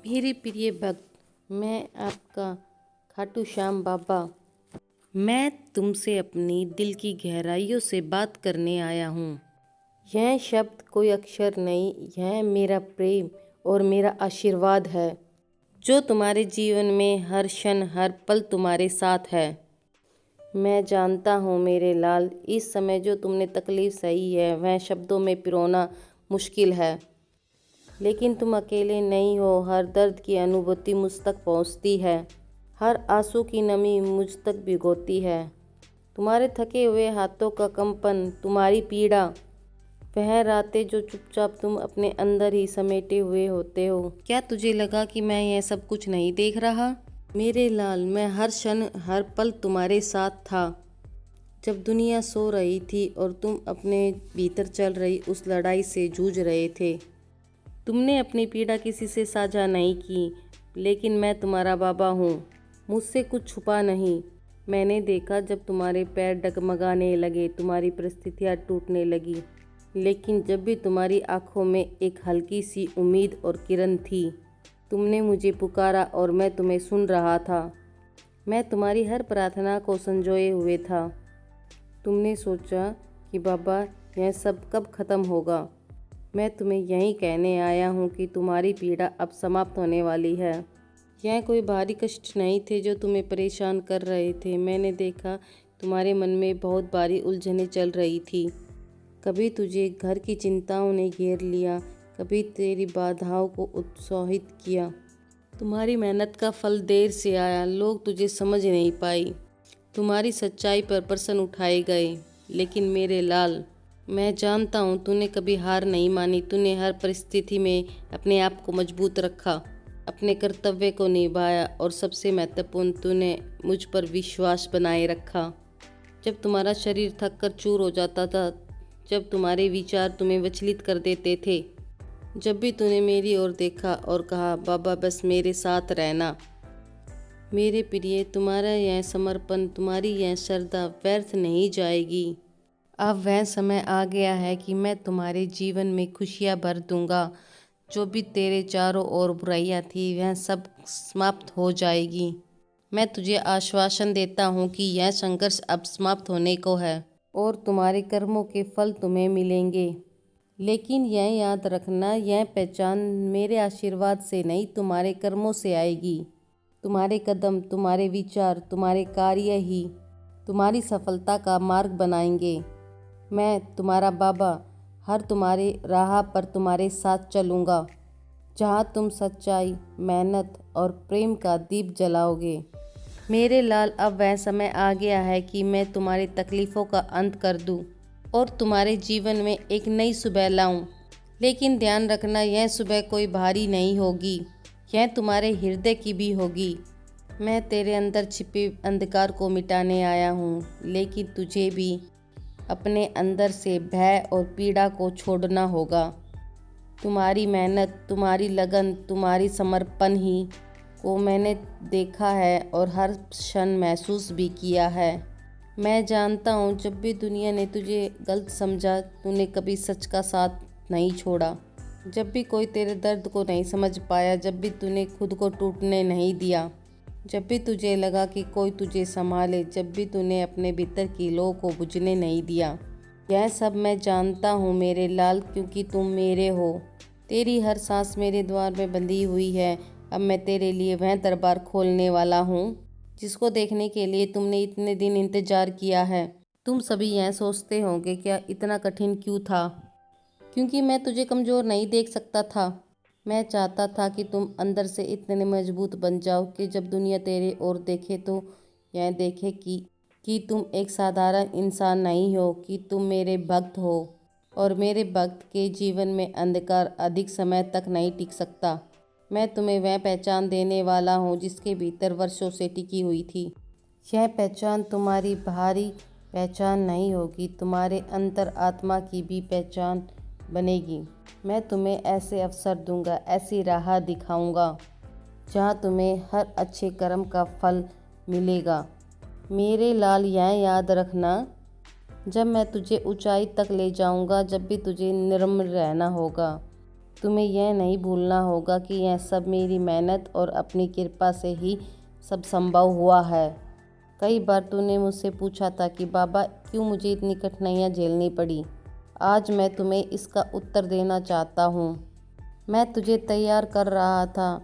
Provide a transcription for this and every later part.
मेरे प्रिय भक्त, मैं आपका खाटू श्याम बाबा। मैं तुमसे अपनी दिल की गहराइयों से बात करने आया हूँ। यह शब्द कोई अक्षर नहीं, यह मेरा प्रेम और मेरा आशीर्वाद है, जो तुम्हारे जीवन में हर क्षण हर पल तुम्हारे साथ है। मैं जानता हूँ मेरे लाल, इस समय जो तुमने तकलीफ सही है वह शब्दों में पिरोना मुश्किल है, लेकिन तुम अकेले नहीं हो। हर दर्द की अनुभूति मुझ तक पहुँचती है, हर आंसू की नमी मुझ तक भिगोती है। तुम्हारे थके हुए हाथों का कंपन, तुम्हारी पीड़ा, वह रातें जो चुपचाप तुम अपने अंदर ही समेटे हुए होते हो। क्या तुझे लगा कि मैं यह सब कुछ नहीं देख रहा? मेरे लाल, मैं हर क्षण हर पल तुम्हारे साथ था। जब दुनिया सो रही थी और तुम अपने भीतर चल रही उस लड़ाई से जूझ रहे थे, तुमने अपनी पीड़ा किसी से साझा नहीं की, लेकिन मैं तुम्हारा बाबा हूँ, मुझसे कुछ छुपा नहीं। मैंने देखा जब तुम्हारे पैर डगमगाने लगे, तुम्हारी परिस्थितियाँ टूटने लगी, लेकिन जब भी तुम्हारी आंखों में एक हल्की सी उम्मीद और किरण थी, तुमने मुझे पुकारा और मैं तुम्हें सुन रहा था। मैं तुम्हारी हर प्रार्थना को संजोए हुए था। तुमने सोचा कि बाबा, यह सब कब खत्म होगा? मैं तुम्हें यही कहने आया हूँ कि तुम्हारी पीड़ा अब समाप्त होने वाली है। यह कोई भारी कष्ट नहीं थे जो तुम्हें परेशान कर रहे थे। मैंने देखा तुम्हारे मन में बहुत भारी उलझनें चल रही थी। कभी तुझे घर की चिंताओं ने घेर लिया, कभी तेरी बाधाओं को उत्साहित किया। तुम्हारी मेहनत का फल देर से आया, लोग तुझे समझ नहीं पाई, तुम्हारी सच्चाई पर प्रश्न उठाए गए। लेकिन मेरे लाल, मैं जानता हूँ तूने कभी हार नहीं मानी। तूने हर परिस्थिति में अपने आप को मजबूत रखा, अपने कर्तव्य को निभाया और सबसे महत्वपूर्ण, तूने मुझ पर विश्वास बनाए रखा। जब तुम्हारा शरीर थक कर चूर हो जाता था, जब तुम्हारे विचार तुम्हें विचलित कर देते थे, जब भी तूने मेरी ओर देखा और कहा, बाबा बस मेरे साथ रहना। मेरे प्रिय, तुम्हारा यह समर्पण, तुम्हारी यह श्रद्धा व्यर्थ नहीं जाएगी। अब वह समय आ गया है कि मैं तुम्हारे जीवन में खुशियाँ भर दूंगा। जो भी तेरे चारों ओर बुराइयाँ थी, वह सब समाप्त हो जाएगी। मैं तुझे आश्वासन देता हूँ कि यह संघर्ष अब समाप्त होने को है और तुम्हारे कर्मों के फल तुम्हें मिलेंगे। लेकिन यह याद रखना, यह पहचान मेरे आशीर्वाद से नहीं, तुम्हारे कर्मों से आएगी। तुम्हारे कदम, तुम्हारे विचार, तुम्हारे कार्य ही तुम्हारी सफलता का मार्ग बनाएंगे। मैं तुम्हारा बाबा हर तुम्हारे राह पर तुम्हारे साथ चलूँगा, जहाँ तुम सच्चाई, मेहनत और प्रेम का दीप जलाओगे। मेरे लाल, अब वह समय आ गया है कि मैं तुम्हारी तकलीफ़ों का अंत कर दूँ और तुम्हारे जीवन में एक नई सुबह लाऊं। लेकिन ध्यान रखना, यह सुबह कोई भारी नहीं होगी, यह तुम्हारे हृदय की भी होगी। मैं तेरे अंदर छिपे अंधकार को मिटाने आया हूँ, लेकिन तुझे भी अपने अंदर से भय और पीड़ा को छोड़ना होगा। तुम्हारी मेहनत, तुम्हारी लगन, तुम्हारी समर्पण ही को मैंने देखा है और हर क्षण महसूस भी किया है। मैं जानता हूँ जब भी दुनिया ने तुझे गलत समझा, तूने कभी सच का साथ नहीं छोड़ा। जब भी कोई तेरे दर्द को नहीं समझ पाया, जब भी तूने खुद को टूटने नहीं दिया, जब भी तुझे लगा कि कोई तुझे संभाले, जब भी तूने अपने भीतर की लौ को बुझने नहीं दिया। यह सब मैं जानता हूँ मेरे लाल, क्योंकि तुम मेरे हो। तेरी हर सांस मेरे द्वार में बंधी हुई है। अब मैं तेरे लिए वह दरबार खोलने वाला हूँ जिसको देखने के लिए तुमने इतने दिन इंतजार किया है। तुम सभी यह सोचते होंगे, क्या इतना कठिन क्यों था? क्योंकि मैं तुझे कमज़ोर नहीं देख सकता था। मैं चाहता था कि तुम अंदर से इतने मजबूत बन जाओ कि जब दुनिया तेरे ओर देखे तो यह देखे कि तुम एक साधारण इंसान नहीं हो, कि तुम मेरे भक्त हो और मेरे भक्त के जीवन में अंधकार अधिक समय तक नहीं टिक सकता। मैं तुम्हें वह पहचान देने वाला हूँ जिसके भीतर वर्षों से टिकी हुई थी। यह पहचान तुम्हारी बाहरी पहचान नहीं होगी, तुम्हारे अंतर आत्मा की भी पहचान बनेगी। मैं तुम्हें ऐसे अवसर दूंगा, ऐसी राह दिखाऊंगा जहाँ तुम्हें हर अच्छे कर्म का फल मिलेगा। मेरे लाल, यह याद रखना, जब मैं तुझे ऊंचाई तक ले जाऊंगा, जब भी तुझे निर्मल रहना होगा, तुम्हें यह नहीं भूलना होगा कि यह सब मेरी मेहनत और अपनी कृपा से ही सब संभव हुआ है। कई बार तूने मुझसे पूछा था कि बाबा क्यों मुझे इतनी कठिनाइयाँ झेलनी पड़ी। आज मैं तुम्हें इसका उत्तर देना चाहता हूँ। मैं तुझे तैयार कर रहा था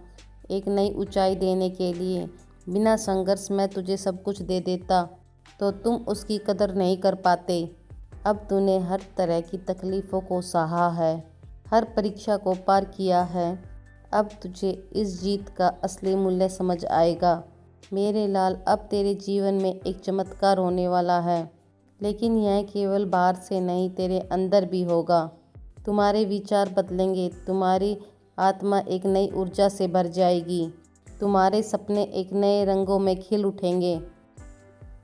एक नई ऊंचाई देने के लिए। बिना संघर्ष मैं तुझे सब कुछ दे देता तो तुम उसकी कदर नहीं कर पाते। अब तूने हर तरह की तकलीफ़ों को सहा है, हर परीक्षा को पार किया है। अब तुझे इस जीत का असली मूल्य समझ आएगा। मेरे लाल, अब तेरे जीवन में एक चमत्कार होने वाला है, लेकिन यह केवल बाहर से नहीं, तेरे अंदर भी होगा। तुम्हारे विचार बदलेंगे, तुम्हारी आत्मा एक नई ऊर्जा से भर जाएगी, तुम्हारे सपने एक नए रंगों में खिल उठेंगे।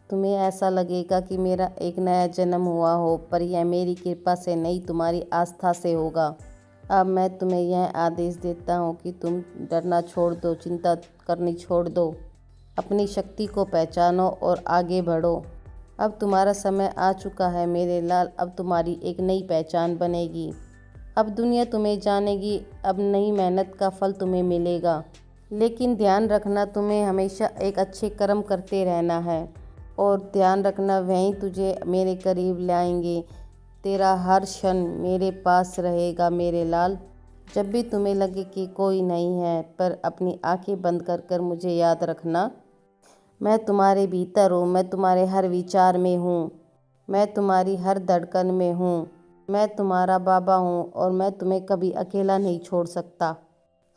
तुम्हें ऐसा लगेगा कि मेरा एक नया जन्म हुआ हो, पर यह मेरी कृपा से नहीं, तुम्हारी आस्था से होगा। अब मैं तुम्हें यह आदेश देता हूँ कि तुम डरना छोड़ दो, चिंता करनी छोड़ दो, अपनी शक्ति को पहचानो और आगे बढ़ो। अब तुम्हारा समय आ चुका है मेरे लाल। अब तुम्हारी एक नई पहचान बनेगी। अब दुनिया तुम्हें जानेगी। अब नई मेहनत का फल तुम्हें मिलेगा। लेकिन ध्यान रखना, तुम्हें हमेशा एक अच्छे कर्म करते रहना है। और ध्यान रखना, वहीं तुझे मेरे करीब लाएंगे। तेरा हर क्षण मेरे पास रहेगा मेरे लाल। जब भी तुम्हें लगे कि कोई नहीं है, पर अपनी आंखें बंद कर कर मुझे याद रखना। मैं तुम्हारे भीतर हूँ, मैं तुम्हारे हर विचार में हूँ, मैं तुम्हारी हर धड़कन में हूँ। मैं तुम्हारा बाबा हूँ और मैं तुम्हें कभी अकेला नहीं छोड़ सकता।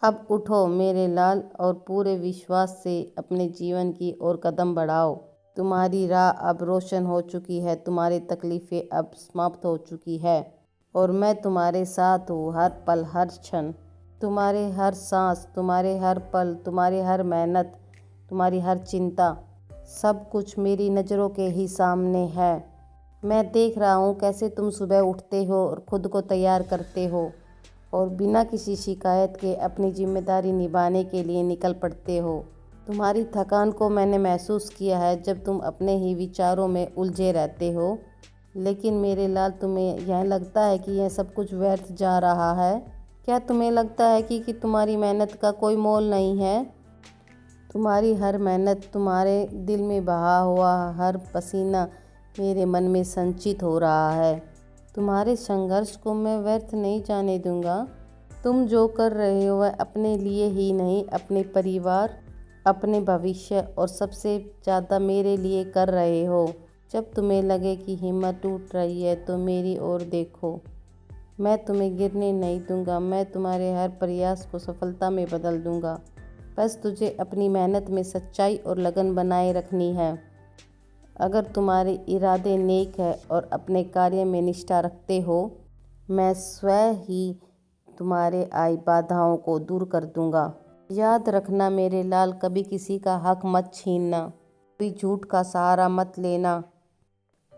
अब उठो मेरे लाल और पूरे विश्वास से अपने जीवन की ओर कदम बढ़ाओ। तुम्हारी राह अब रोशन हो चुकी है, तुम्हारी तकलीफ़ें अब समाप्त हो चुकी है और मैं तुम्हारे साथ हूँ हर पल हर क्षण। तुम्हारे हर सांस, तुम्हारे हर पल, तुम्हारी हर मेहनत, तुम्हारी हर चिंता, सब कुछ मेरी नज़रों के ही सामने है। मैं देख रहा हूँ कैसे तुम सुबह उठते हो और खुद को तैयार करते हो और बिना किसी शिकायत के अपनी जिम्मेदारी निभाने के लिए निकल पड़ते हो। तुम्हारी थकान को मैंने महसूस किया है जब तुम अपने ही विचारों में उलझे रहते हो। लेकिन मेरे लाल, तुम्हें यह लगता है कि यह सब कुछ व्यर्थ जा रहा है? क्या तुम्हें लगता है कि तुम्हारी मेहनत का कोई मोल नहीं है? तुम्हारी हर मेहनत, तुम्हारे दिल में बहा हुआ हर पसीना मेरे मन में संचित हो रहा है। तुम्हारे संघर्ष को मैं व्यर्थ नहीं जाने दूंगा। तुम जो कर रहे हो वह अपने लिए ही नहीं, अपने परिवार, अपने भविष्य और सबसे ज़्यादा मेरे लिए कर रहे हो। जब तुम्हें लगे कि हिम्मत टूट रही है तो मेरी ओर देखो। मैं तुम्हें गिरने नहीं दूंगा। मैं तुम्हारे हर प्रयास को सफलता में बदल दूंगा। बस तुझे अपनी मेहनत में सच्चाई और लगन बनाए रखनी है। अगर तुम्हारे इरादे नेक है और अपने कार्य में निष्ठा रखते हो, मैं स्वयं ही तुम्हारे आई बाधाओं को दूर कर दूंगा। याद रखना मेरे लाल, कभी किसी का हक मत छीनना, कोई झूठ का सहारा मत लेना।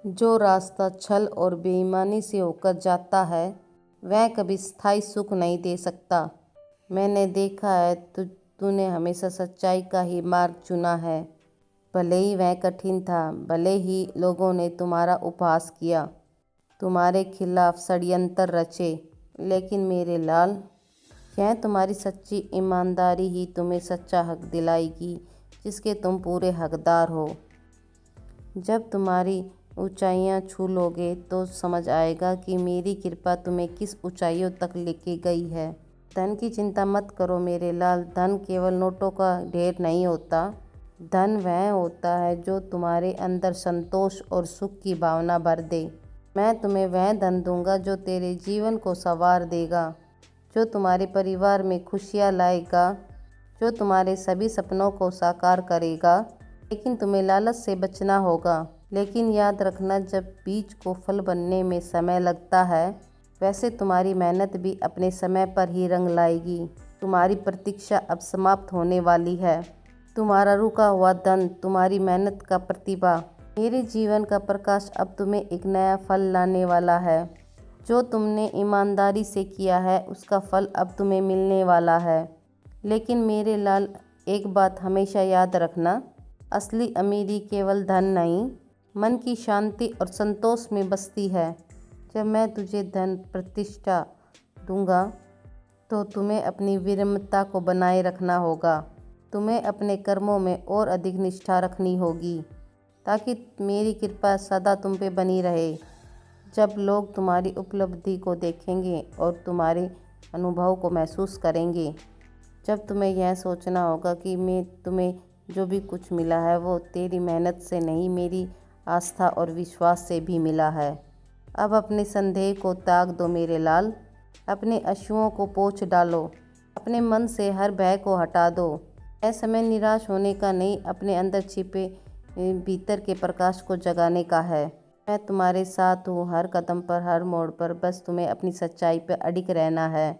जो रास्ता छल और बेईमानी से होकर जाता है वह कभी स्थायी सुख नहीं दे सकता। मैंने देखा है तूने हमेशा सच्चाई का ही मार्ग चुना है। भले ही वह कठिन था, भले ही लोगों ने तुम्हारा उपहास किया, तुम्हारे खिलाफ षड्यंत्र रचे, लेकिन मेरे लाल, यह तुम्हारी सच्ची ईमानदारी ही तुम्हें सच्चा हक दिलाएगी जिसके तुम पूरे हकदार हो। जब तुम्हारी ऊंचाइयां छू लोगे तो समझ आएगा कि मेरी कृपा तुम्हें किस ऊंचाइयों तक लेके गई है। धन की चिंता मत करो मेरे लाल। धन केवल नोटों का ढेर नहीं होता। धन वह होता है जो तुम्हारे अंदर संतोष और सुख की भावना भर दे। मैं तुम्हें वह धन दूंगा जो तेरे जीवन को संवार देगा, जो तुम्हारे परिवार में खुशियाँ लाएगा, जो तुम्हारे सभी सपनों को साकार करेगा। लेकिन तुम्हें लालच से बचना होगा। लेकिन याद रखना, जब बीज को फल बनने में समय लगता है, वैसे तुम्हारी मेहनत भी अपने समय पर ही रंग लाएगी। तुम्हारी प्रतीक्षा अब समाप्त होने वाली है। तुम्हारा रुका हुआ धन, तुम्हारी मेहनत का प्रतिभा, मेरे जीवन का प्रकाश अब तुम्हें एक नया फल लाने वाला है। जो तुमने ईमानदारी से किया है उसका फल अब तुम्हें मिलने वाला है। लेकिन मेरे लाल, एक बात हमेशा याद रखना, असली अमीरी केवल धन नहीं, मन की शांति और संतोष में बसती है। जब मैं तुझे धन प्रतिष्ठा दूंगा तो तुम्हें अपनी विनम्रता को बनाए रखना होगा। तुम्हें अपने कर्मों में और अधिक निष्ठा रखनी होगी ताकि मेरी कृपा सदा तुम पे बनी रहे। जब लोग तुम्हारी उपलब्धि को देखेंगे और तुम्हारे अनुभव को महसूस करेंगे, जब तुम्हें यह सोचना होगा कि मैं तुम्हें जो भी कुछ मिला है वो तेरी मेहनत से नहीं, मेरी आस्था और विश्वास से भी मिला है। अब अपने संदेह को त्याग दो मेरे लाल, अपने अश्रुओं को पोंछ डालो, अपने मन से हर भय को हटा दो। यह समय निराश होने का नहीं, अपने अंदर छिपे भीतर के प्रकाश को जगाने का है। मैं तुम्हारे साथ हूँ हर कदम पर, हर मोड़ पर। बस तुम्हें अपनी सच्चाई पर अडिग रहना है।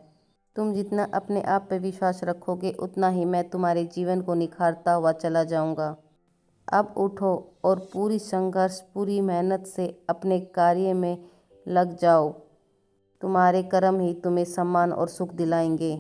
तुम जितना अपने आप पर विश्वास रखोगे उतना ही मैं तुम्हारे जीवन को निखारता हुआ चला जाऊंगा। अब उठो और पूरी संघर्ष, पूरी मेहनत से अपने कार्य में लग जाओ। तुम्हारे कर्म ही तुम्हें सम्मान और सुख दिलाएंगे।